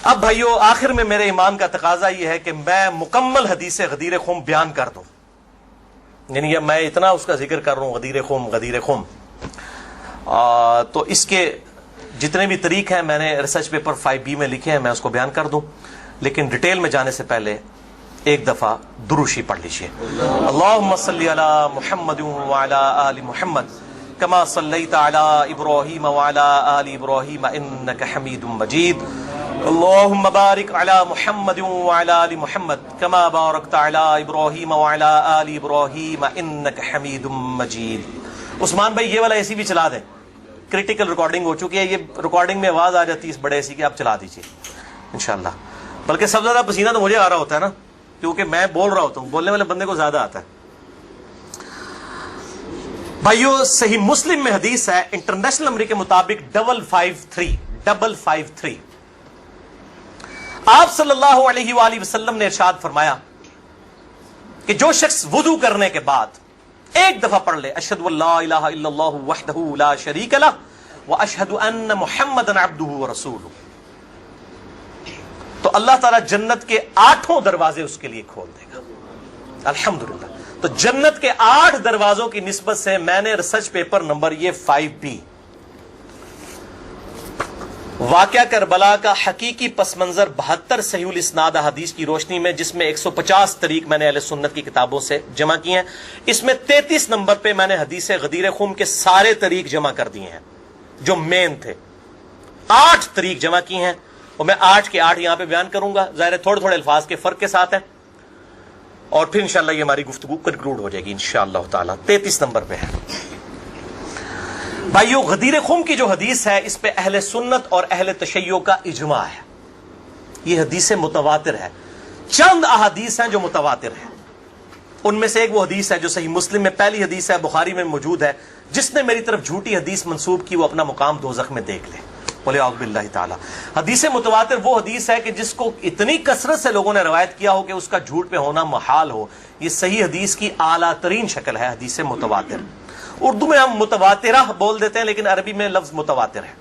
اب بھائیو آخر میں میرے ایمان کا تقاضا یہ ہے کہ میں مکمل حدیث غدیر خم بیان کر دوں. یعنی یہ میں اتنا اس کا ذکر کر رہا ہوں غدیر خم تو اس کے جتنے بھی طریق ہیں میں نے ریسرچ پیپر 5B میں لکھے ہیں، میں اس کو بیان کر دوں. لیکن ڈیٹیل میں جانے سے پہلے ایک دفعہ دروشی پڑھ لیجیے. اللہم صلی علی محمد وعلی آل محمد کما صلیت علی ابراہیم وعلی آل ابراہیم انک حمید مجید. اللہم بارک علی محمد وعلی آل محمد کما بارکت علی ابراہیم وعلی آل ابراہیم انک حمید مجید. عثمان بھائی یہ والا ایسی بھی چلا دیں، کریٹیکل ریکارڈنگ ہو چکی ہے، یہ ریکارڈنگ میں آواز آ جاتی ہے اس بڑے ایسی کی، آپ چلا دیجیے انشاءاللہ. بلکہ سب سے زیادہ پسینہ تو مجھے آ رہا ہوتا ہے نا، کیونکہ میں بول رہا ہوتا ہوں، بولنے والے بندے کو زیادہ آتا ہے. بھائیو صحیح مسلم میں حدیث ہے انٹرنیشنل نمبر کے مطابق 553. آپ صلی اللہ علیہ وآلہ وسلم نے ارشاد فرمایا کہ جو شخص وضو کرنے کے بعد ایک دفعہ پڑھ لے اشہد ان لا الہ الا اللہ وحدہ لا شریک لہ واشہد ان محمدا عبدہ ورسولہ، تو اللہ تعالیٰ جنت کے 8 دروازے اس کے لیے کھول دے گا. الحمدللہ. تو جنت کے 8 دروازوں کی نسبت سے میں نے ریسرچ پیپر نمبر یہ 5B واقعہ کربلا کا حقیقی پس منظر 72 صحیح الاسناد حدیث کی روشنی میں، جس میں 150 طریق میں نے اہل سنت کی کتابوں سے جمع کیے ہیں، اس میں 33 نمبر پہ میں نے حدیث غدیر خم کے سارے طریق جمع کر دیے ہیں جو مین تھے. 8 طریق جمع کی ہیں اور میں 8 کے 8 یہاں پہ بیان کروں گا. ظاہر ہے تھوڑے الفاظ کے فرق کے ساتھ ہے، اور پھر انشاءاللہ یہ ہماری گفتگو کنکلوڈ ہو جائے گی انشاءاللہ تعالی. 33 نمبر پہ ہے بھائیو. غدیر خم کی جو حدیث ہے اس پہ اہل سنت اور اہل تشیع کا اجماع ہے. یہ حدیث متواتر ہے. چند احادیث ہیں جو متواتر ہیں، ان میں سے ایک وہ حدیث ہے جو صحیح مسلم میں پہلی حدیث ہے، بخاری میں موجود ہے. جس نے میری طرف جھوٹی حدیث منسوب کی وہ اپنا مقام دوزخ میں دیکھ لے. بولے اعوذ باللہ تعالی. حدیث متواتر وہ حدیث ہے کہ جس کو اتنی کثرت سے لوگوں نے روایت کیا ہو کہ اس کا جھوٹ پہ ہونا محال ہو. یہ صحیح حدیث کی اعلیٰ ترین شکل ہے حدیث متواتر. اردو میں ہم متواترہ بول دیتے ہیں لیکن عربی میں لفظ متواتر ہے.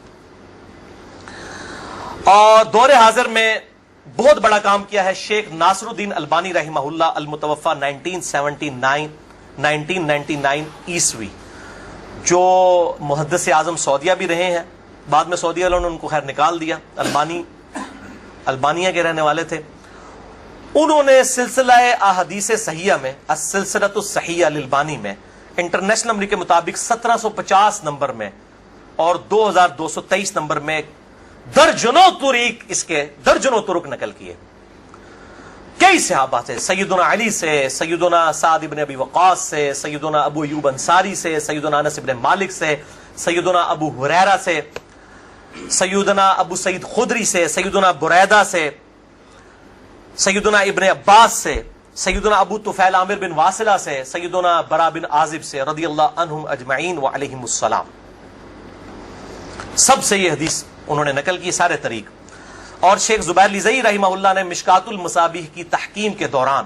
اور دور حاضر میں بہت بڑا کام کیا ہے شیخ ناصر الدین البانی رحمہ اللہ المتوفى 1999 عیسوی، جو محدث اعظم سعودیہ بھی رہے ہیں. بعد میں سعودی والوں نے ان کو خیر نکال دیا. البانیہ کے رہنے والے تھے. انہوں نے سلسلہ احادیث صحیحہ میں السلسلۃ الصحیحہ للبانی میں انٹرنیشنل نمبر کے مطابق 1750 نمبر میں اور 2223 نمبر میں درجنوں طرق نقل کیے. کئی صحابہ سے، سیدنا علی سے، سیدنا سعد بن ابی وقاص سے، سیدنا ابو ایوب انصاری سے، سیدنا انس بن مالک سے، سیدنا ابو ہریرہ سے، سیدنا ابو سعید خدری سے، سیدنا بریدہ سے، سیدنا ابن عباس سے، سیدنا ابو طفیل عامر بن واصلہ سے، سیدنا برا بن عازب سے رضی اللہ عنہم اجمعین وعلیہم السلام. سب سے یہ حدیث انہوں نے نقل کی سارے طریق. اور شیخ زبیر لیزئی رحمہ اللہ نے مشکات المصابیح کی تحکیم کے دوران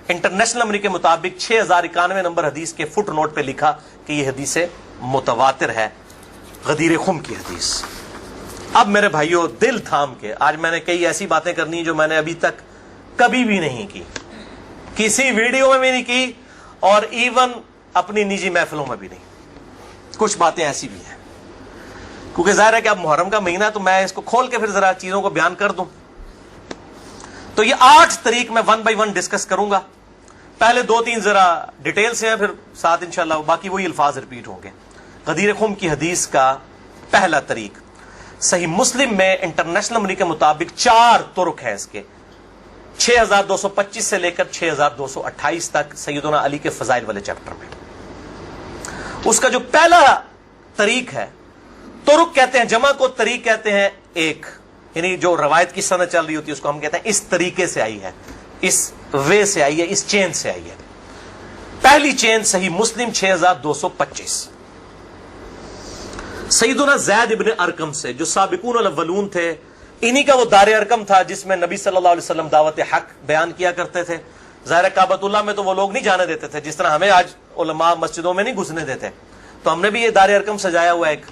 انٹرنیشنل نمبر کے مطابق 6091 نمبر حدیث کے فٹ نوٹ پہ لکھا کہ یہ حدیث متواتر ہے، غدیر خم کی حدیث. اب میرے بھائیوں دل تھام کے، آج میں نے کئی ایسی باتیں کرنی جو میں نے ابھی تک کبھی بھی نہیں کی، کسی ویڈیو میں بھی نہیں کی، اور ایون اپنی نجی محفلوں میں بھی نہیں. کچھ باتیں ایسی بھی ہیں کیونکہ ظاہر ہے کہ اب محرم کا مہینہ ہے تو میں اس کو کھول کے پھر ذرا چیزوں کو بیان کر دوں. تو یہ 8 طریق میں 1 بائی 1 ڈسکس کروں گا. پہلے 2-3 ذرا ڈیٹیل سے ہیں، پھر ساتھ انشاءاللہ باقی وہی الفاظ ریپیٹ ہوں گے. غدیر خم کی حدیث کا پہلا طریق صحیح مسلم میں انٹرنیشنل نمبر کے مطابق 4 طرق ہے اس کے، 6225 سے لے کر 6228 تک سیدنا علی کے فضائل والے چیپٹر میں. اس کا جو پہلا طریق ہے، طرق کہتے ہیں جمع کو، طریق کہتے ہیں ایک، یعنی جو روایت کی سند چل رہی ہوتی ہے اس کو ہم کہتے ہیں اس طریقے سے آئی ہے، اس وے سے آئی ہے، اس چین سے آئی ہے. پہلی چین صحیح مسلم 6225 سیدنا زید ابن ارقم سے، جو سابقون الاولون تھے. انہی کا وہ دار ارقم تھا جس میں نبی صلی اللہ علیہ وسلم دعوت حق بیان کیا کرتے تھے. ظاہر کعبۃ اللہ میں تو وہ لوگ نہیں جانے دیتے تھے، جس طرح ہمیں آج علماء مسجدوں میں نہیں گھسنے دیتے. تو ہم نے بھی یہ دار ارقم سجایا ہوا ایک،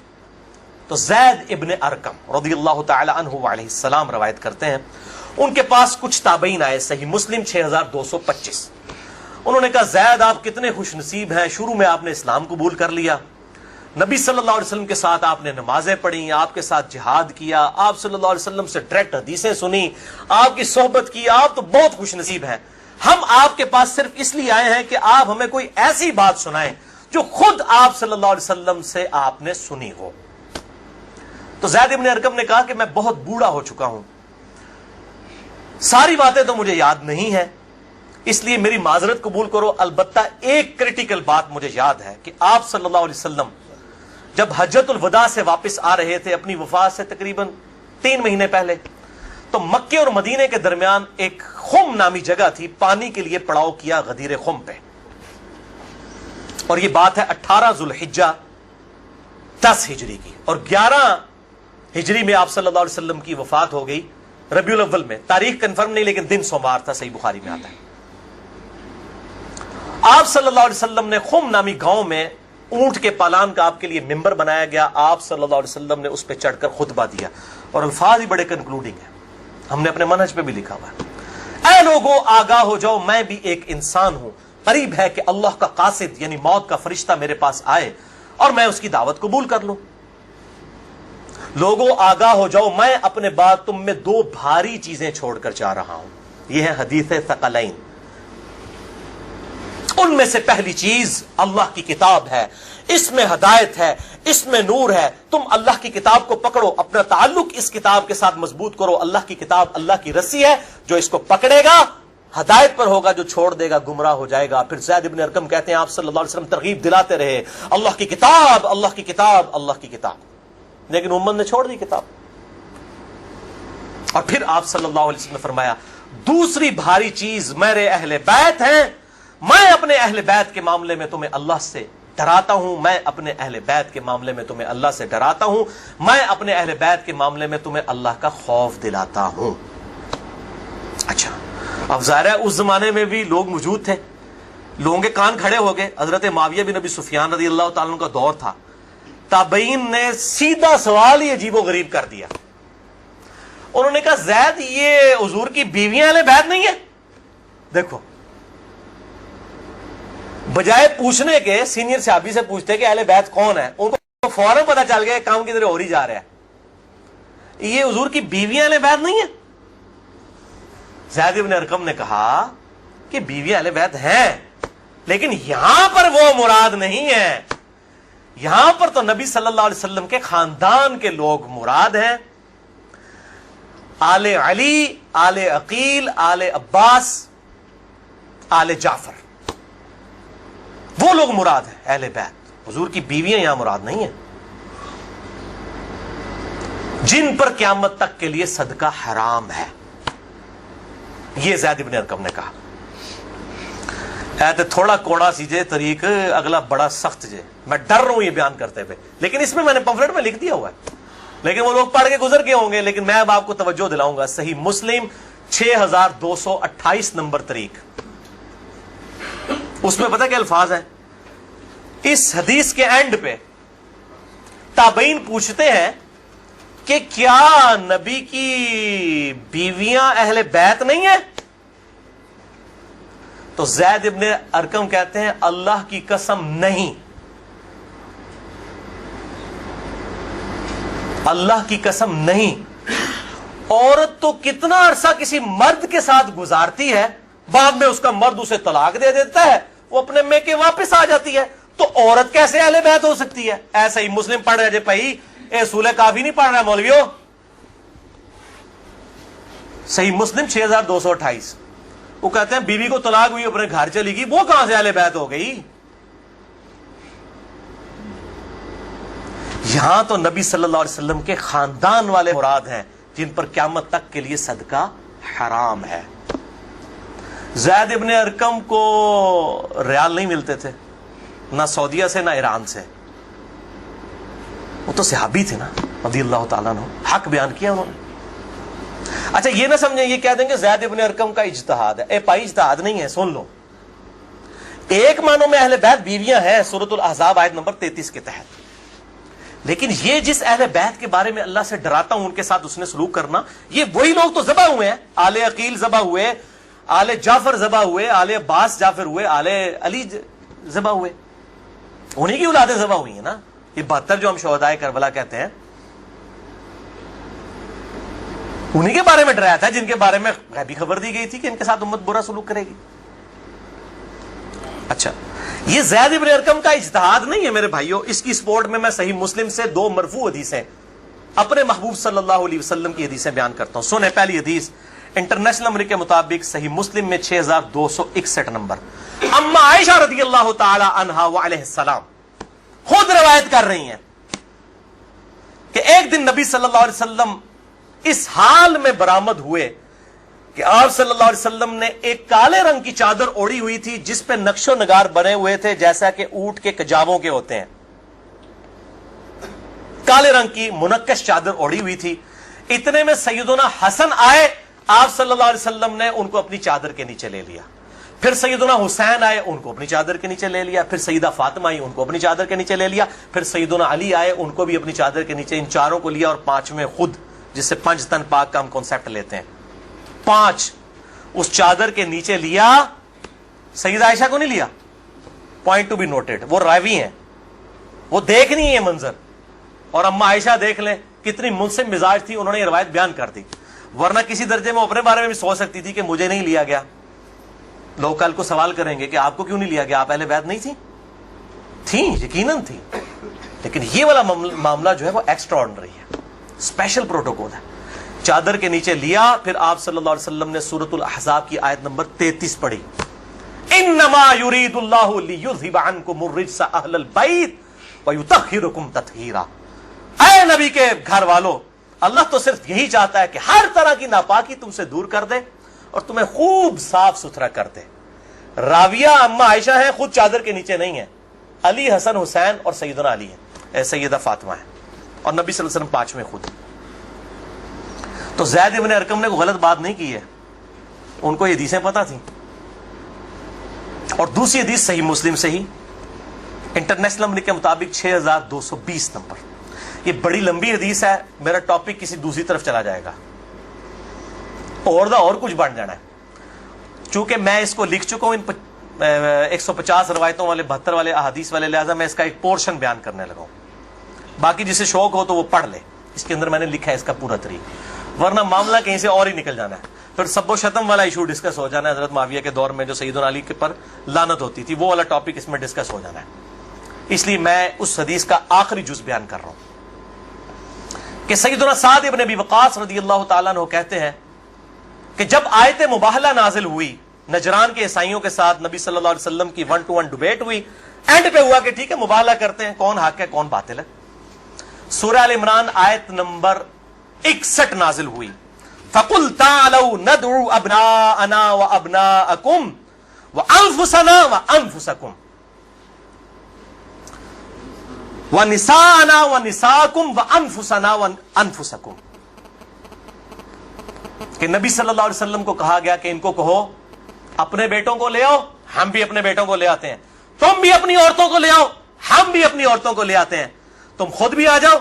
تو زید ابن ارقم رضی اللہ تعالی عنہ علیہ السلام روایت کرتے ہیں، ان کے پاس کچھ تابعین آئے، صحیح مسلم 6225۔ انہوں نے کہا زید آپ کتنے خوش نصیب ہیں، شروع میں آپ نے اسلام قبول کر لیا، نبی صلی اللہ علیہ وسلم کے ساتھ آپ نے نمازیں پڑھی، آپ کے ساتھ جہاد کیا، آپ صلی اللہ علیہ وسلم سے ڈائریکٹ حدیثیں سنی، آپ کی صحبت کی، آپ تو بہت خوش نصیب ہیں۔ ہم آپ کے پاس صرف اس لیے آئے ہیں کہ آپ ہمیں کوئی ایسی بات سنائیں جو خود آپ صلی اللہ علیہ وسلم سے آپ نے سنی ہو۔ تو زید ابن ارقم نے کہا کہ میں بہت بوڑھا ہو چکا ہوں، ساری باتیں تو مجھے یاد نہیں ہیں، اس لیے میری معذرت قبول کرو، البتہ ایک کریٹیکل بات مجھے یاد ہے کہ آپ صلی اللہ علیہ وسلم جب حجۃ الوداع سے واپس آ رہے تھے اپنی وفات سے تقریباً 3 مہینے پہلے، تو مکے اور مدینے کے درمیان ایک خم نامی جگہ تھی، پانی کے لیے پڑاؤ کیا غدیر خم پہ، اور یہ بات ہے 18 ذوالحجہ 10 ہجری کی، اور 11 ہجری میں آپ صلی اللہ علیہ وسلم کی وفات ہو گئی ربیع الاول میں، تاریخ کنفرم نہیں لیکن دن سوموار تھا، صحیح بخاری میں آتا ہے۔ آپ صلی اللہ علیہ وسلم نے خم نامی گاؤں میں اونٹ کے پالان کا آپ کے لیے ممبر بنایا گیا، آپ صلی اللہ علیہ وسلم نے اس پہ چڑھ کر خطبہ دیا، اور الفاظ ہی بڑے کنکلوڈنگ ہیں، ہم نے اپنے منہج پہ بھی لکھا ہوا ہے، اے لوگو آگاہ ہو جاؤ، میں بھی ایک انسان ہوں، قریب ہے کہ اللہ کا قاصد یعنی موت کا فرشتہ میرے پاس آئے اور میں اس کی دعوت قبول کر لوں۔ لوگوں آگاہ ہو جاؤ، میں اپنے بعد تم میں 2 بھاری چیزیں چھوڑ کر جا رہا ہوں، یہ ہے حدیث ثقلین۔ ان میں سے پہلی چیز اللہ کی کتاب ہے، اس میں ہدایت ہے، اس میں نور ہے، تم اللہ کی کتاب کو پکڑو، اپنا تعلق اس کتاب کے ساتھ مضبوط کرو، اللہ کی کتاب اللہ کی رسی ہے، جو اس کو پکڑے گا ہدایت پر ہوگا، جو چھوڑ دے گا گمراہ ہو جائے گا۔ پھر زید ابن ارقم کہتے ہیں آپ صلی اللہ علیہ وسلم ترغیب دلاتے رہے، اللہ کی کتاب، اللہ کی کتاب، اللہ کی کتاب، لیکن امت نے چھوڑ دی کتاب۔ اور پھر آپ صلی اللہ علیہ وسلم نے فرمایا دوسری بھاری چیز میرے اہل بیت ہیں، میں اپنے اہل بیت کے معاملے میں تمہیں اللہ سے ڈراتا ہوں، میں اپنے اہل بیت کے معاملے میں تمہیں اللہ سے ڈراتا ہوں، میں اپنے اہل بیت کے معاملے میں تمہیں اللہ کا خوف دلاتا ہوں۔ اچھا، اب ظاہر ہے اس زمانے میں بھی لوگ موجود تھے، لوگوں کے کان کھڑے ہو گئے، حضرت معاویہ بن ابی سفیان رضی اللہ تعالیٰ عنہ کا دور تھا، تابعین نے سیدھا سوال ہی عجیب و غریب کر دیا، انہوں نے کہا زید یہ حضور کی بیویاں اہل بیت نہیں ہے؟ دیکھو، بجائے پوچھنے کے سینئر صحابی سے پوچھتے کہ اہل بیت کون ہے، ان کو فوراً پتہ چل گیا کام کی طرح ہو ہی جا رہا ہے، یہ حضور کی بیویاں اہل بیت نہیں ہے؟ زید بن ارقم نے کہا کہ بیویاں اہل بیت ہیں، لیکن یہاں پر وہ مراد نہیں ہے، یہاں پر تو نبی صلی اللہ علیہ وسلم کے خاندان کے لوگ مراد ہیں، آل علی، آل عقیل، آل عباس، آل جعفر، وہ لوگ مراد ہیں اہل بیت، حضور کی بیویاں یہاں مراد نہیں ہیں، جن پر قیامت تک کے لیے صدقہ حرام ہے، یہ زید بن ارقم نے کہا۔ تھوڑا کوڑا سیجے طریق، اگلا بڑا سخت جے، میں ڈر رہا ہوں یہ بیان کرتے ہوئے، لیکن اس میں میں نے پمفلٹ میں لکھ دیا ہوا ہے، لیکن وہ لوگ پڑھ کے گزر کے ہوں گے، لیکن میں اب آپ کو توجہ دلاؤں گا۔ صحیح مسلم 6228 نمبر طریق، اس میں پتہ کیا الفاظ ہیں؟ اس حدیث کے اینڈ پہ تابعین پوچھتے ہیں کہ کیا نبی کی بیویاں اہل بیت نہیں ہیں؟ تو زید ابن ارقم کہتے ہیں اللہ کی قسم نہیں، اللہ کی قسم نہیں، عورت تو کتنا عرصہ کسی مرد کے ساتھ گزارتی ہے، بعد میں اس کا مرد اسے طلاق دے دیتا ہے، وہ اپنے میکے واپس آ جاتی ہے، تو عورت کیسے اہل بیت ہو سکتی ہے؟ ایسا ہی مسلم پڑھ رہے جے بھائی، اے سورہ کافی نہیں پڑھ رہا ہے مولویوں، صحیح مسلم 6228، وہ کہتے ہیں بیوی کو طلاق ہوئی اپنے گھر چلی گئی، وہ کہاں سے اہل بیت ہو گئی؟ یہاں تو نبی صلی اللہ علیہ وسلم کے خاندان والے مراد ہیں، جن پر قیامت تک کے لیے صدقہ حرام ہے۔ زید ابن ارقم کو ریال نہیں ملتے تھے، نہ سعودیہ سے نہ ایران سے، وہ تو صحابی تھے نا رضی اللہ تعالیٰ عنہ، حق بیان کیا انہوں نے۔ اچھا یہ نہ سمجھیں یہ کہہ دیں کہ زید ابن ارقم کا اجتہاد ہے، اے پائی اجتہاد نہیں ہے، سن لو، ایک معنوں میں اہل بیت بیویاں ہیں سورۃ الاحزاب آیت نمبر 33 کے تحت، لیکن یہ جس اہل بیت کے بارے میں اللہ سے ڈراتا ہوں ان کے ساتھ اس نے سلوک کرنا، یہ وہی لوگ تو ذبح ہوئے ہیں، آل عقیل ذبح ہوئے، آل جعفر ذبح ہوئے، آل عباس جعفر ہوئے، آل علی ذبح ہوئے، انہی کی اولادیں ذبح ہوئی ہیں نا. یہ 72 جو ہم شہدائے کربلا کہتے ہیں انہی کے بارے میں ڈرایا تھا، جن کے بارے میں غیبی خبر دی گئی تھی کہ ان کے ساتھ امت برا سلوک کرے گی. اچھا، یہ زید ابن ارقم کا اجتہاد نہیں ہے میرے بھائیوں. اس کی سپورٹ میں صحیح مسلم سے 2 مرفوع حدیثیں اپنے محبوب صلی اللہ علیہ وسلم کی حدیثیں بیان کرتا ہوں. سنیں، پہلی حدیث انٹرنیشنل نمبر کے مطابق صحیح مسلم میں 6261 نمبر. اما عائشہ رضی اللہ تعالی عنہا وعلیہ السلام خود روایت کر رہی ہیں کہ ایک دن نبی صلی اللہ علیہ وسلم اس حال میں برآمد ہوئے کہ آپ صلی اللہ علیہ وسلم نے ایک کالے رنگ کی چادر اوڑھی ہوئی تھی جس پہ نقش و نگار بنے ہوئے تھے جیسا کہ اونٹ کے کجاووں کے ہوتے ہیں. کالے رنگ کی منقش چادر اوڑھی ہوئی تھی. اتنے میں سیدنا حسن آئے، آپ صلی اللہ علیہ وسلم نے ان کو اپنی چادر کے نیچے لے لیا. پھر سیدنا حسین آئے، ان کو اپنی چادر کے نیچے لے لیا. پھر سیدہ فاطمہ آئی، ان کو اپنی چادر کے نیچے لے لیا. پھر سیدنا علی آئے، ان کو بھی اپنی چادر کے نیچے. ان چاروں کو لیا اور 5ویں خود، جس سے 5 تن پاک کا ہم کانسیپٹ لیتے ہیں، 5 اس چادر کے نیچے لیا. سیدہ عائشہ کو نہیں لیا. پوائنٹ ٹو بی نوٹڈ، وہ راوی ہیں، وہ دیکھ نہیں ہے منظر. اور اما عائشہ دیکھ لیں کتنی منصف مزاج تھی، انہوں نے یہ روایت بیان کر دی. ورنہ کسی درجے میں اپنے بارے میں بھی سوچ سکتی تھی کہ مجھے نہیں لیا گیا. لوگ کل کو سوال کریں گے کہ آپ کو کیوں نہیں لیا گیا، آپ اہل بیت نہیں تھیں؟ یقیناً تھی. لیکن یہ والا معاملہ جو ہے وہ ایکسٹرا آرڈنری ہے، اسپیشل پروٹوکول ہے. چادر کے نیچے لیا. پھر آپ صلی اللہ علیہ وسلم نے سورۃ الاحزاب کی آیت نمبر 33 پڑھی. انما یرید اللہ لیذھب عنکم الرجس اہل البیت ویطہرکم تطہیرا. اے نبی کے گھر والو، اللہ تو صرف یہی چاہتا ہے کہ ہر طرح کی ناپاکی تم سے دور کر دے اور تمہیں خوب صاف ستھرا کر دے. راویہ اما عائشہ ہیں، خود چادر کے نیچے نہیں ہیں. علی، حسن، حسین اور سیدنا علی ہیں، سیدہ فاطمہ ہیں، اور نبی صلی اللہ علیہ وسلم 5ویں خود. تو زید ابن ارقم نے کوئی غلط بات نہیں کی ہے، ان کو یہ حدیثیں پتہ تھیں. اور دوسری حدیث صحیح مسلم سے ہی انٹرنیشنل نمبر کے مطابق 6220 نمبر. یہ بڑی لمبی حدیث ہے، میرا ٹاپک کسی دوسری طرف چلا جائے گا اور کچھ بن جانا ہے. چونکہ میں اس کو لکھ چکا ہوں ان 150 روایتوں والے 72 والے احادیث والے، لہذا میں اس کا ایک پورشن بیان کرنے لگا ہوں. باقی جسے شوق ہو تو وہ پڑھ لے، اس کے اندر میں نے لکھا ہے اس کا پورا طریقہ، ورنہ معاملہ کہیں سے اور ہی نکل جانا ہے. پھر سب و شتم والا ایشو ڈسکس ہو جانا ہے. حضرت معاویہ کے دور میں جو سیدنا علی کے پر لعنت ہوتی تھی، وہ والا ٹاپک اس میں ڈسکس ہو جانا ہے. اس لیے میں اس حدیث کا آخری جز بیان کر رہا ہوں کہ سیدنا سعد ابن ابی وقاص رضی اللہ تعالیٰ عنہ کہتے ہیں کہ جب آیت مباہلہ نازل ہوئی نجران کے عیسائیوں کے ساتھ، نبی صلی اللہ علیہ وسلم کی 1 to 1 ڈبیٹ ہوئی. اینڈ پہ ہوا کہ ٹھیک ہے مباہلہ کرتے ہیں، کون حق ہے کون باطل ہے. سورہ ال عمران آیت نمبر 61 نازل ہوئی. فَقُلْ تَعَالَوْا نَدْعُوا أَبْنَاءَنَا وَأَبْنَاءَكُمْ وَأَنفُسَنَا وَأَنفُسَكُمْ وَنِسَاءَنَا وَنِسَاءَكُمْ وَأَنفُسَنَا وَأَنفُسَكُمْ. کہ نبی صلی اللہ علیہ وسلم کو کہا گیا کہ ان کو کہو اپنے بیٹوں کو لے آؤ، ہم بھی اپنے بیٹوں کو لے آتے ہیں. تم بھی اپنی عورتوں کو لے آؤ، ہم بھی اپنی عورتوں کو لے آتے ہیں. تم خود بھی آ جاؤ،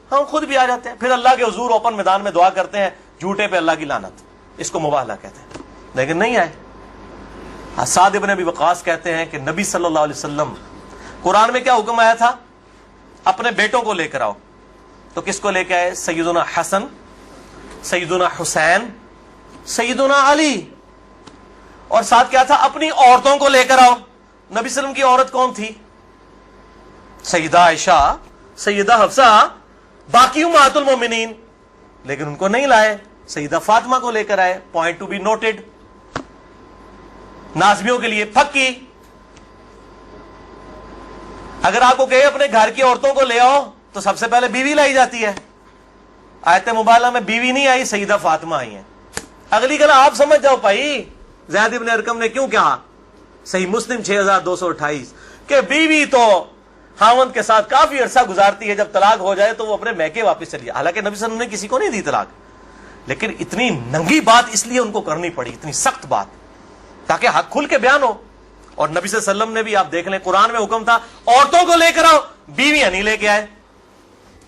ہم خود بھی آ جاتے ہیں. پھر اللہ کے حضور اوپن میدان میں دعا کرتے ہیں، جھوٹے پہ اللہ کی لعنت. اس کو مباہلہ کہتے ہیں. لیکن نہیں آئے. سعد ابن ابی وقاص کہتے ہیں کہ نبی صلی اللہ علیہ وسلم، قرآن میں کیا حکم آیا تھا؟ اپنے بیٹوں کو لے کر آؤ. تو کس کو لے کے آئے؟ سیدنا حسن، سیدنا حسین، سیدنا علی. اور ساتھ کیا تھا؟ اپنی عورتوں کو لے کر آؤ. نبی صلی اللہ علیہ وسلم کی عورت کون تھی؟ سیدہ عائشہ، سیدہ حفصہ، باقی امہات المومنین. لیکن ان کو نہیں لائے، سیدہ فاطمہ کو لے کر آئے. Point to be noted. نازمیوں کے لیے پھکی. اگر آپ کو کہے اپنے گھر کی عورتوں کو لے آؤ تو سب سے پہلے بیوی لائی جاتی ہے. آیت مباہلہ میں بیوی نہیں آئی، سیدہ فاطمہ آئی ہیں. اگلی گلا آپ سمجھ جاؤ بھائی زید ابن ارقم نے کیوں کہا. صحیح مسلم 6228 کہ بیوی تو خاوند کے ساتھ کافی عرصہ گزارتی ہے، جب طلاق ہو جائے تو وہ اپنے میکے واپس چلی جائے. حالانکہ نبی صلی اللہ علیہ وسلم نے کسی کو نہیں دی طلاق، لیکن اتنی ننگی بات اس لیے ان کو کرنی پڑی، اتنی سخت بات، تاکہ حق کھل کے بیان ہو. اور نبی صلی اللہ علیہ وسلم نے بھی آپ دیکھ لیں قرآن میں حکم تھا عورتوں کو لے کر آؤ، بیویاں نہیں لے کے آئے.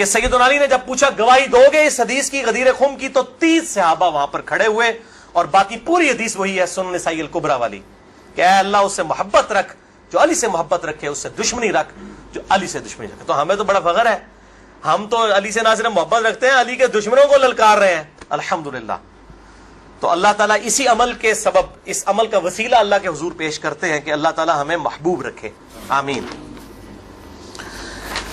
کہ سیدنا علی نے جب پوچھا گواہی دو گے اس حدیث کی غدیر خم کی، تو 30 صحابہ وہاں پر کھڑے ہوئے، اور باقی پوری حدیث وہی ہے سنن نسائی الکبریٰ والی کہ اے اللہ اس سے محبت رکھ جو علی سے محبت رکھے، اس سے دشمنی رکھ جو علی سے دشمنی رکھے۔ تو ہمیں تو بڑا فخر ہے، ہم تو علی سے نہ صرف محبت رکھتے ہیں، علی کے دشمنوں کو للکار رہے ہیں، الحمدللہ۔ تو اللہ تعالیٰ اسی عمل کے سبب، اس عمل کا وسیلہ اللہ کے حضور پیش کرتے ہیں کہ اللہ تعالیٰ ہمیں محبوب رکھے، آمین۔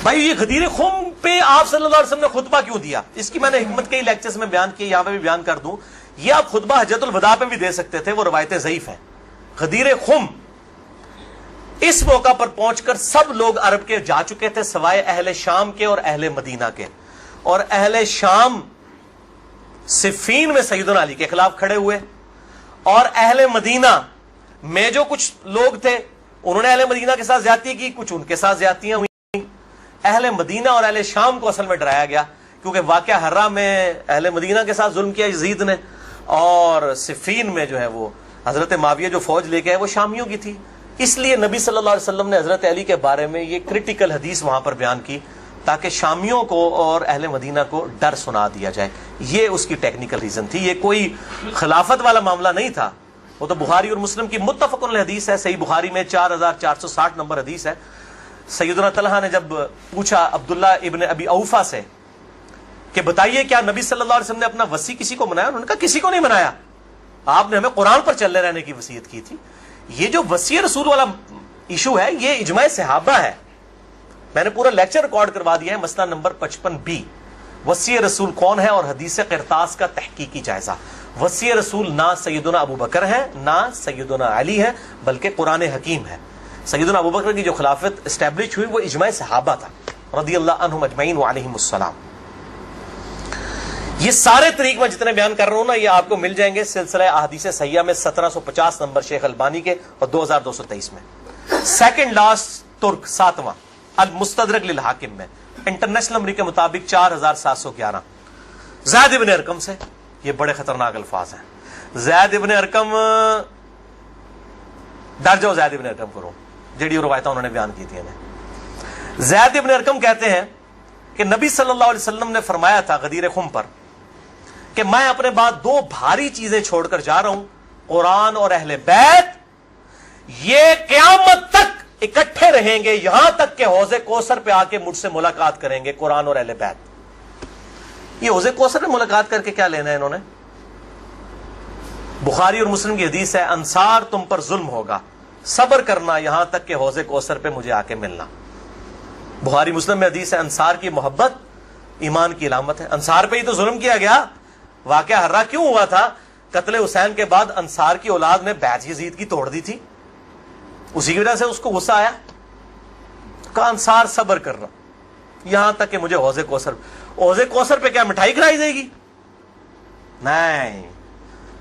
بھائی یہ غدیر خم پہ آپ صلی اللہ علیہ وسلم نے خطبہ کیوں دیا؟ اس کی میں نے حکمت کئی لیکچرز میں بیان کی، یہاں پہ بھی بیان کر دوں۔ یہ آپ خطبہ حجۃ الوداع پہ بھی دے سکتے تھے، وہ روایتیں ضعیف ہیں۔ غدیر خم اس موقع پر پہنچ کر سب لوگ عرب کے جا چکے تھے سوائے اہل شام کے اور اہل مدینہ کے، اور اہل شام صفین میں سیدنا علی کے خلاف کھڑے ہوئے، اور اہل مدینہ میں جو کچھ لوگ تھے انہوں نے اہل مدینہ کے ساتھ زیادتی کی، کچھ ان کے ساتھ زیادتیاں ہوئی۔ اہل مدینہ اور اہل شام کو اصل میں ڈرایا گیا، کیونکہ واقعہ ہرہ میں اہل مدینہ کے ساتھ ظلم کیا یزید نے، اور صفین میں جو ہے وہ حضرت معاویہ جو فوج لے کے آئے وہ شامیوں کی تھی۔ اس لیے نبی صلی اللہ علیہ وسلم نے حضرت علی کے بارے میں یہ کرٹیکل حدیث وہاں پر بیان کی تاکہ شامیوں کو اور اہل مدینہ کو ڈر سنا دیا جائے۔ یہ اس کی ٹیکنیکل ریزن تھی، یہ کوئی خلافت والا معاملہ نہیں تھا۔ وہ تو بخاری اور مسلم کی متفق علیہ حدیث ہے، صحیح بخاری میں 4460 نمبر حدیث ہے۔ سیدنا طلحہ نے جب پوچھا عبداللہ ابن ابی اوفا سے کہ بتائیے کیا نبی صلی اللہ علیہ وسلم نے اپنا وصی کسی کو بنایا؟ انہوں نے کہا کسی کو نہیں بنایا، آپ نے ہمیں قرآن پر چلے رہنے کی وصیت کی تھی۔ یہ جو وصی رسول والا ایشو ہے یہ اجماع صحابہ ہے، میں نے پورا لیکچر ریکارڈ کروا دیا ہے، مسئلہ نمبر 55B، وصی رسول کون ہے اور حدیث قرطاس کا تحقیقی جائزہ۔ وصی رسول نہ سیدنا ابو بکر ہے نہ سیدنا علی ہے، بلکہ قرآن حکیم ہے۔ سیدنا ابو بکر کی جو خلافت اسٹیبلش ہوئی وہ اجماع صحابہ تھا رضی اللہ عنہم اجمعین وعلیہم السلام۔ یہ سارے طریق میں جتنے بیان کر رہا ہوں نا یہ آپ کو مل جائیں گے سلسلہ احادیث صحیحہ میں 1750 نمبر شیخ البانی کے اور 2223 میں۔ سیکنڈ لاسٹ ترک 7واں المستدرک للحاکم میں انٹرنیشنل نمبر کے مطابق 4711 زید ابن ارقم سے۔ یہ بڑے خطرناک الفاظ ہیں۔ زید ابن ارقم، ڈر جاؤ زید ابن ارقم کرو، جڑی روایتیں انہوں نے بیان کی تھی انہیں۔ زید ابن ارقم کہتے ہیں کہ نبی صلی اللہ علیہ وسلم نے فرمایا تھا غدیر خم پر کہ میں اپنے بعد 2 بھاری چیزیں چھوڑ کر جا رہا ہوں، قرآن اور اہل بیت، یہ قیامت تک اکٹھے رہیں گے یہاں تک کہ حوض کوثر پہ آ کے مجھ سے ملاقات کریں گے، قرآن اور اہل بیت۔ یہ حوض کوثر پہ ملاقات کر کے کیا لینا ہے انہوں نے؟ بخاری اور مسلم کی حدیث ہے انصار تم پر ظلم ہوگا، صبر کرنا یہاں تک کہ حوض کوثر پہ مجھے آ کے ملنا۔ بخاری مسلم میں حدیث ہے انصار کی محبت ایمان کی علامت ہے۔ انصار پہ ہی تو ظلم کیا گیا، واقعہ ہرہ کیوں ہوا تھا؟ قتل حسین کے بعد انصار کی اولاد نے بیعت یزید کی توڑ دی تھی، اسی کی وجہ سے اس کو غصہ آیا، کہا انصار صبر کرنا یہاں تک کہ مجھے حوض کوثر پہ کیا مٹھائی کھلائی جائے گی؟ نہیں،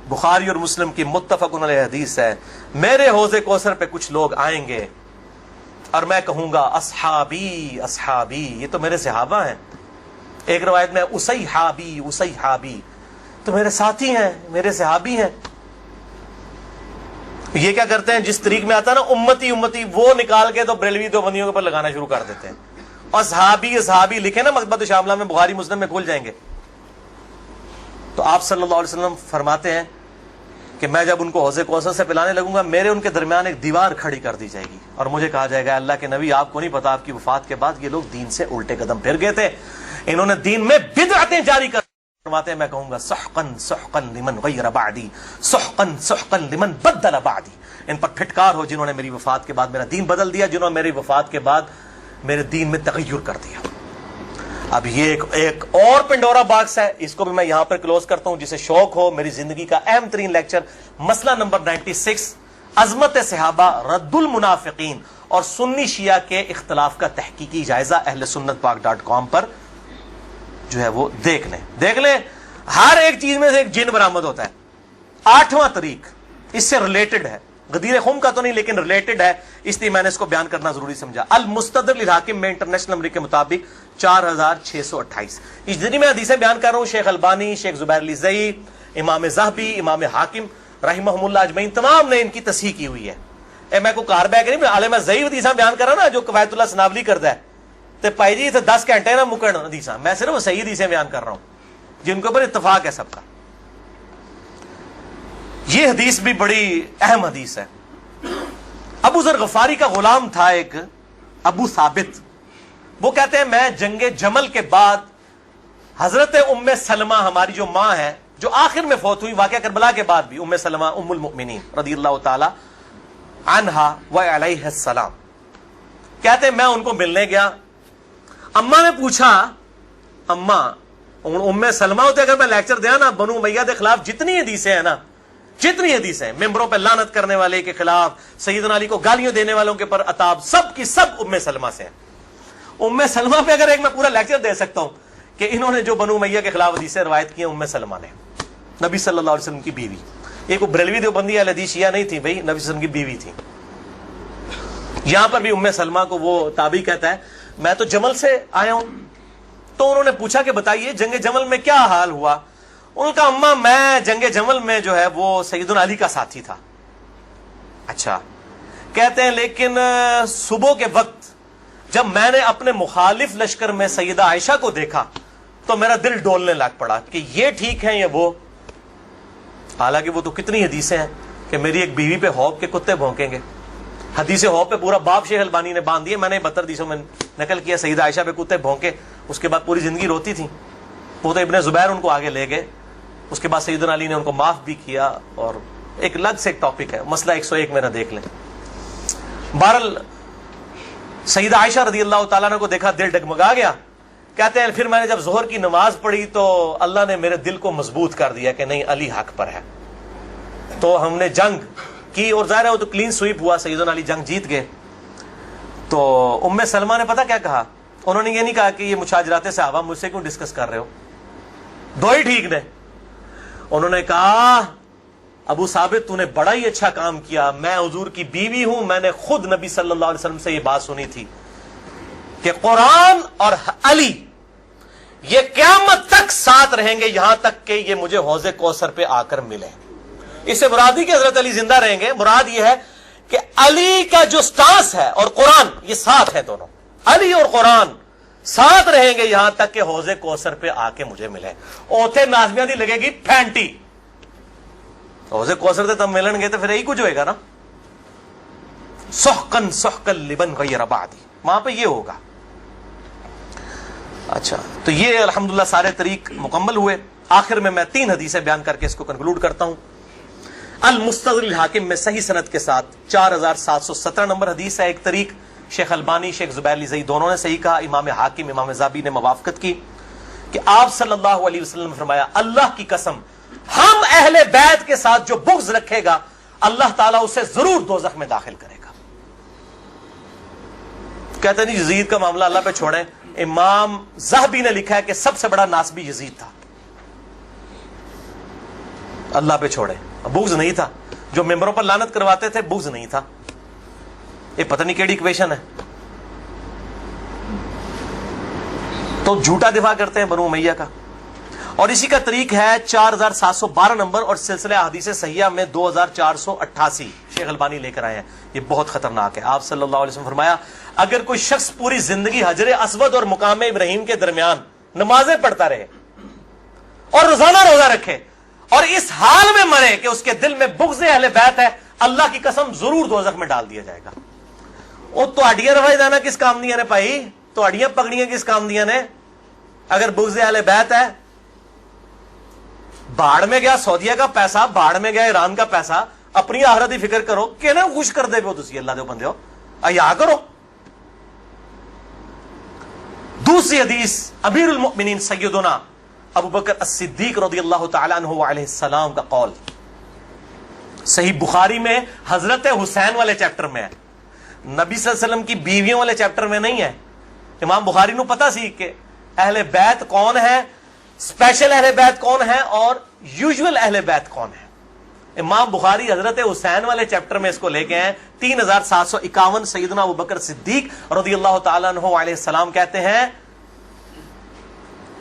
بخاری اور مسلم کی متفق علیہ حدیث ہے میرے حوض کوثر پہ کچھ لوگ آئیں گے اور میں کہوں گا اصحابی اصحابی، یہ تو میرے صحابہ ہیں۔ ایک روایت میں اسیحابی اسیحابی، تو میرے ساتھی ہیں، میرے صحابی ہیں۔ یہ کیا کرتے ہیں جس طریق میں آتا ہے نا امتی امتی، وہ نکال کے تو بریلوی دیوبندیوں کے اوپر لگانا شروع کر دیتے ہیں۔ اصحابی اصحابی لکھے نا مکتبۃ شاملہ میں، بخاری مسلم میں کھل جائیں گے۔ تو آپ صلی اللہ علیہ وسلم فرماتے ہیں کہ میں جب ان کو حوض کوثر سے پلانے لگوں گا میرے ان کے درمیان ایک دیوار کھڑی کر دی جائے گی، اور مجھے کہا جائے گا اللہ کے نبی آپ کو نہیں پتا آپ کی وفات کے بعد یہ لوگ دین سے الٹے قدم پھر گئے تھے، انہوں نے دین میں بدعتیں جاری کر فرماتے ہیں میں کہوں گا سحقن سحقن لمن غیر بعدی سحقن سحقن لمن بدل بعدی، ان پر پھٹکار ہو جنہوں نے میری وفات کے بعد میرا دین بدل دیا، جنہوں نے میری وفات کے بعد میرے دین میں تغیر کر دیا۔ اب یہ ایک اور پنڈورا باکس ہے، اس کو بھی میں یہاں پر کلوز کرتا ہوں۔ جسے شوق ہو میری زندگی کا اہم ترین لیکچر مسئلہ نمبر 96 عظمت صحابہ رد المنافقین اور سنی شیعہ کے اختلاف کا تحقیقی جائزہ اہل سنت پاک .com پر جو ہے وہ دیکھ لیں۔ ہر ایک چیز میں سے ایک جن برآمد ہوتا ہے۔ 8واں طریق اس سے ریلیٹڈ ہے، غدیر خم کا تو نہیں لیکن ریلیٹڈ ہے، اس لیے میں نے اس کو بیان کرنا ضروری سمجھا۔ المستدرک للحاکم میں انٹرنیشنل نمبر کے مطابق 4628 اس جتنی میں حدیثیں بیان کر رہا ہوں شیخ البانی، شیخ زبیر لزئی، امام ذہبی، امام حاکم رحمہم اللہ اجمعین تمام نے ان کی تصحیح کی ہوئی ہے۔ میں کو کار بیک نہیں، عالم ضعیف حدیثیں بیان کر رہا نا جو کفایت اللہ سنابلی کرتا ہے، تے پائی جی تے 10 گھنٹے نہ مکن حدیثاں، میں صرف صحیح حدیثیں بیان کر رہا ہوں جن کے اوپر اتفاق ہے سب کا۔ یہ حدیث بھی بڑی اہم حدیث ہے۔ ابو ذر غفاری کا غلام تھا ایک ابو ثابت، وہ کہتے ہیں میں جنگ جمل کے بعد حضرت ام سلمہ ہماری جو ماں ہے جو آخر میں فوت ہوئی واقعہ کربلا کے بعد بھی، ام سلمہ ام المؤمنین رضی اللہ تعالی عنہا و علیہ السلام، کہتے ہیں میں ان کو ملنے گیا، اماں نے پوچھا، اماں ام سلمہ ہوتے اگر میں لیکچر دیا نا بنو امیہ کے خلاف جتنی حدیثیں ہیں نا، جتنی حدیثیں ممبروں پہ لعنت کرنے والے کے خلاف، سیدنا علی کو گالیاں دینے والوں کے پر عتاب، سب کی سب ام سلمہ سے ہیں۔ ام سلمہ پہ اگر ایک میں پورا لیکچر دے سکتا ہوں کہ انہوں نے جو بنو امیہ کے خلاف حدیثیں روایت کی ہیں، ام سلمہ نے، نبی صلی اللہ علیہ وسلم کی بیوی، ایک بریلوی دیوبندی اہل حدیث شیعہ نہیں تھی بھائی، نبی صلی اللہ علیہ وسلم کی بیوی تھی۔ یہاں پر بھی ام سلمہ کو وہ تابعی کہتا ہے میں تو جمل سے آیا ہوں، تو انہوں نے پوچھا کہ بتائیے جنگ جمل میں کیا حال ہوا؟ ان کا اماں میں جنگ جمل میں جو ہے وہ سیدنا علی کا ساتھی تھا۔ اچھا، کہتے ہیں لیکن صبح کے وقت جب میں نے اپنے مخالف لشکر میں سیدہ عائشہ کو دیکھا تو میرا دل ڈولنے لگ پڑا کہ یہ ٹھیک ہے یا وہ، حالانکہ وہ تو کتنی حدیثیں ہیں کہ میری ایک بیوی پہ ہوب کے کتے بھونکیں گے، حدیث ہوب پہ پورا باب شیخ البانی نے باندھ دیا، میں نے 72 حدیثوں میں نقل کیا، سیدہ عائشہ پہ کتے بھونکے، اس کے بعد پوری زندگی روتی تھی، وہ تو ابن زبیر ان کو آگے لے گئے، اس کے بعد سیدنا علی نے ان کو معاف بھی کیا، اور ایک الگ سے ایک ٹاپک ہے، مسئلہ 101 میرا دیکھ لیں۔ بہرحال سیدہ عائشہ رضی اللہ تعالیٰ عنہ کو دیکھا دل ڈگمگا گیا، کہتے ہیں پھر میں نے جب ظہر کی نماز پڑھی تو اللہ نے میرے دل کو مضبوط کر دیا کہ نہیں علی حق پر ہے، تو ہم نے جنگ کی، اور ظاہر ہے وہ تو کلین سویپ ہوا، سیدنا علی جنگ جیت گئے۔ تو ام سلمہ نے پتہ کیا کہا؟ انہوں نے یہ نہیں کہا کہ یہ مشاجرات صحابہ مجھ سے کیوں ڈسکس کر رہے ہو، دو ہی ٹھیک نے، انہوں نے کہا ابو ثابت تو نے بڑا ہی اچھا کام کیا، میں حضور کی بیوی ہوں، میں نے خود نبی صلی اللہ علیہ وسلم سے یہ بات سنی تھی کہ قرآن اور علی یہ قیامت تک ساتھ رہیں گے یہاں تک کہ یہ مجھے حوض کوثر پہ آ کر ملے۔ اس سے مراد نہیں کہ حضرت علی زندہ رہیں گے، مراد یہ ہے کہ علی کا جو سٹانس ہے اور قرآن یہ ساتھ ہے، دونوں علی اور قرآن ساتھ رہیں گے یہاں تک کہ حوض کوثر پہ آ کے مجھے ملے۔ اوتھے نازمیاں دی لگے گی پھینٹی، حوض کوثر تے تب ملن گے تو پھر یہی کچھ ہوئے گا نا، سحقن سحقن لبن غیر بعدی، وہاں پہ یہ ہوگا۔ اچھا، تو یہ الحمدللہ سارے طریق مکمل ہوئے۔ آخر میں 3 حدیثیں بیان کر کے اس کو کنکلوڈ کرتا ہوں۔ المستدرک الحاکم میں صحیح سند کے ساتھ 4717 نمبر حدیث ہے، ایک طریق شیخ البانی شیخ زبیر علی زئی دونوں نے صحیح کہا، امام حاکم امام ذابی نے موافقت کی کہ آپ صلی اللہ علیہ وسلم نے فرمایا اللہ کی قسم ہم اہل بیت کے ساتھ جو بغض رکھے گا اللہ تعالیٰ اسے ضرور دوزخ میں داخل کرے گا۔ کہتے نہیں یزید کا معاملہ اللہ پہ چھوڑیں، امام ذہبی نے لکھا ہے کہ سب سے بڑا ناسبی یزید تھا، اللہ پہ چھوڑیں، بغض نہیں تھا، جو ممبروں پر لعنت کرواتے تھے بغض نہیں تھا، یہ پتہ نہیں کیڑی ایکویشن ہے، تو جھوٹا دفاع کرتے ہیں بنو امیہ کا۔ اور اسی کا طریق ہے 4712 نمبر اور سلسلہ حدیث صحیحہ میں 2488 شیخ البانی لے کر آئے ہیں، یہ بہت خطرناک ہے۔ آپ صلی اللہ علیہ وسلم فرمایا اگر کوئی شخص پوری زندگی حجر اسود اور مقام ابراہیم کے درمیان نمازیں پڑھتا رہے اور روزانہ روزہ رکھے اور اس حال میں مرے کہ اس کے دل میں بغض اہل بیت ہے، اللہ کی قسم ضرور دوزخ میں ڈال دیا جائے گا۔ وہ تہاڈیاں روائی دانا کس کام دیا نے بھائی، تہاڈیاں پگڑیاں کس کام دیا نے؟ اگر بغض اہل بیت ہے، باڑ میں گیا سعودیہ کا پیسہ، باڑ میں گیا ایران کا پیسہ، اپنی آخرت کی فکر کرو کہ نا خوش کر دے پو تسی اللہ دے بندے ہو، ایا کرو۔ دوسری حدیث امیر المؤمنین سیدنا ابو بکر الصدیق رضی اللہ تعالی عنہ علیہ السلام کا قول صحیح بخاری میں حضرت حسین والے چیپٹر میں ہے، نبی صلی اللہ علیہ وسلم کی بیویوں والے چیپٹر میں نہیں ہے۔ امام بخاری نو پتا سی کہ اہل بیت کون ہے، اسپیشل اہل بیت کون ہے اور یوزول اہل بیت کون ہے۔ امام بخاری حضرت حسین والے چیپٹر میں اس کو لے کے ہیں 3751 سیدنا ابو بکر صدیق رضی اللہ تعالیٰ عنہ علیہ السلام کہتے ہیں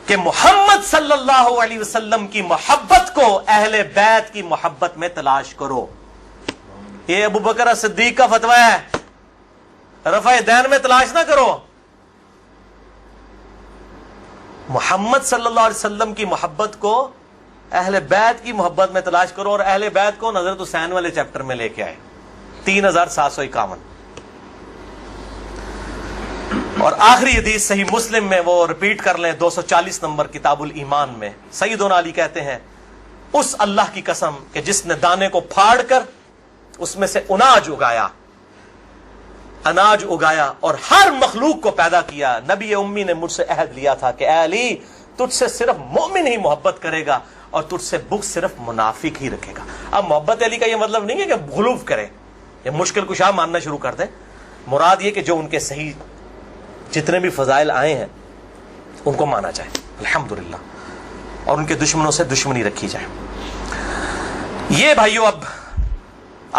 کہ محمد صلی اللہ علیہ وسلم کی محبت کو اہل بیت کی محبت میں تلاش کرو۔ یہ ابو بکر صدیق کا فتویٰ ہے، رفع دین میں تلاش نہ کرو، محمد صلی اللہ علیہ وسلم کی محبت کو اہل بیت کی محبت میں تلاش کرو، اور اہل بیت کو حضرت حسین والے چیپٹر میں لے کے آئے 3751. اور آخری حدیث صحیح مسلم میں وہ ریپیٹ کر لیں 240 نمبر کتاب الایمان میں. سیدنا علی کہتے ہیں اس اللہ کی قسم کہ جس نے دانے کو پھاڑ کر اس میں سے اناج اگایا اور ہر مخلوق کو پیدا کیا، نبی امی نے مجھ سے عہد لیا تھا کہ اے علی تجھ سے صرف مومن ہی محبت کرے گا اور تجھ سے بغض صرف منافق ہی رکھے گا. اب محبت علی کا یہ مطلب نہیں ہے کہ غلوف کرے یا مشکل کشا ماننا شروع کر دے. مراد یہ کہ جو ان کے صحیح جتنے بھی فضائل آئے ہیں ان کو مانا جائے الحمدللہ، اور ان کے دشمنوں سے دشمنی رکھی جائے. یہ بھائیو اب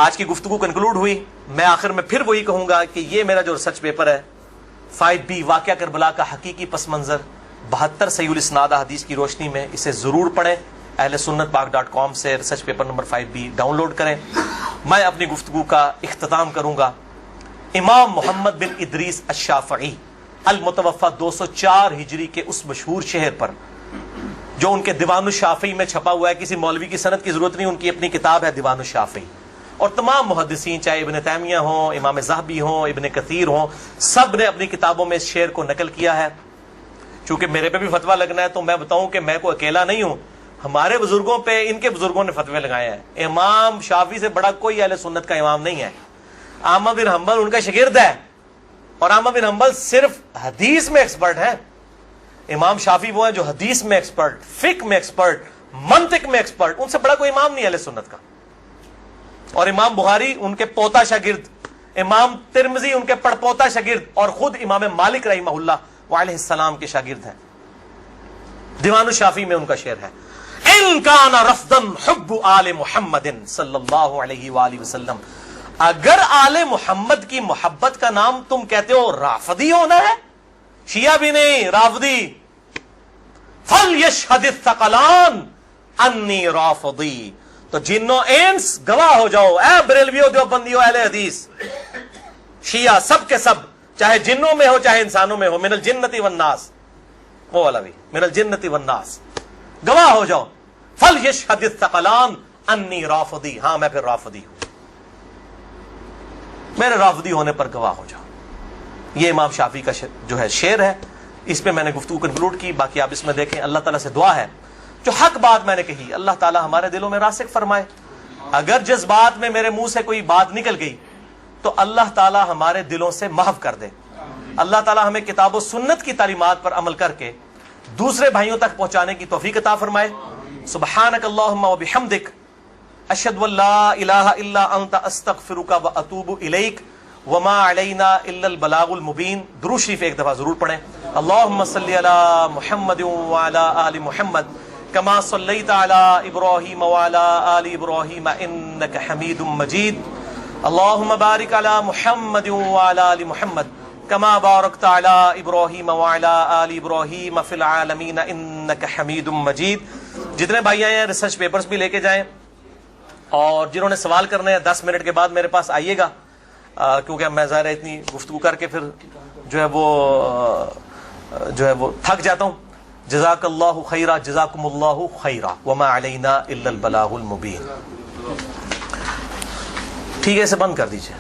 آج کی گفتگو کنکلوڈ ہوئی. میں آخر میں پھر وہی کہوں گا کہ یہ میرا جو ریسرچ پیپر ہے 5B واقعہ کربلا کا حقیقی پس منظر 72 صحیح الاسناد حدیث کی روشنی میں، اسے ضرور پڑھیں. اہل سنت پاک.com سے research paper number 5B download کریں. میں اپنی گفتگو کا اختتام کروں گا امام محمد بن ادریس الشافعی المتوفى 204 ہجری کے اس مشہور شہر پر جو ان کے دیوان الشافعی میں چھپا ہوا ہے. کسی مولوی کی سند کی ضرورت نہیں، ان کی اپنی کتاب ہے دیوان الشافعی. اور تمام محدثین چاہے ابن تیمیہ ہوں، امام ذہبی ہوں، ابن کثیر ہوں، سب نے اپنی کتابوں میں اس شعر کو نقل کیا ہے. چونکہ میرے پہ بھی فتویٰ لگنا ہے تو میں بتاؤں کہ میں کوئی اکیلا نہیں ہوں. ہمارے بزرگوں پہ ان کے بزرگوں نے فتوے لگائے ہیں. امام شافعی سے بڑا کوئی اہل سنت کا امام نہیں ہے. احمد بن حنبل ان کا شاگرد ہے، اور احمد بن حنبل صرف حدیث میں ایکسپرٹ ہے. امام شافعی وہ ہیں جو حدیث میں ایکسپرٹ، فقہ میں ایکسپرٹ، منطق میں ایکسپرٹ. ان سے بڑا کوئی امام نہیں اہل سنت کا. اور امام بخاری ان کے پوتا شاگرد، امام ترمذی ان کے پڑپوتا شاگرد، اور خود امام مالک رحمہ اللہ علیہ السلام کے شاگرد ہیں. دیوان الشافعی میں ان کا شعر ہے ان کان رفضا حب آل محمد صلی اللہ علیہ وآلہ وسلم. اگر آل محمد کی محبت کا نام تم کہتے ہو رافضی ہونا ہے، شیعہ بھی نہیں رافضی، فلیشہد الثقلان انی رافضی. تو جنوں انس گواہ ہو جاؤ، اے بریلویو دیوبندیو اہل حدیث شیعہ سب کے سب، چاہے جنوں میں ہو چاہے انسانوں میں ہو، من الجنتی والناس، وہ والا بھی من الجنتی والناس، گواہ ہو جاؤ. فلیشہد الثقلان انی رافضی، ہاں میں پھر رافضی ہوں، میرے رافضی ہونے پر گواہ ہو جاؤ. یہ امام شافعی کا جو ہے شعر ہے. اس پہ میں نے گفتگو کنکلوڈ کی، باقی آپ اس میں دیکھیں. اللہ تعالیٰ سے دعا ہے جو حق بات میں نے کہی اللہ تعالیٰ ہمارے دلوں میں راسخ فرمائے. اگر جذبات میں میرے منہ سے کوئی بات نکل گئی تو اللہ تعالیٰ ہمارے دلوں سے محو کر دے. اللہ تعالیٰ ہمیں کتاب و سنت کی تعلیمات پر عمل کر کے دوسرے بھائیوں تک پہنچانے کی توفیق عطا فرمائے. سبحانک اللہم و بحمدک اشہد ان لا الہ الا انت استغفرک و اتوب الیک وما علینا الا البلاغ المبین. درود شریف ایک دفعہ ضرور پڑھیں. اللہم صلی علی محمد وعلی آل محمد کما صلیت علی ابراہیم وعلی آل ابراہیم انک حمید مجید. اللہم بارک علی محمد وعلی آل محمد کما بارکت علی ابراہیم وعلی آل ابراہیم فی العالمین انک حمید مجید. جتنے بھائی آئے ہیں ریسرچ پیپرز بھی لے کے جائیں، اور جنہوں نے سوال کرنے ہیں 10 منٹ کے بعد میرے پاس آئیے گا، کیونکہ میں ظاہر ہے اتنی گفتگو کر کے پھر جو ہے وہ تھک جاتا ہوں. جزاک اللہ خیرہ، جزاکم اللہ خیرہ، وما علینا الا البلاغ المبین. ٹھیک ہے، اسے بند کر دیجیے.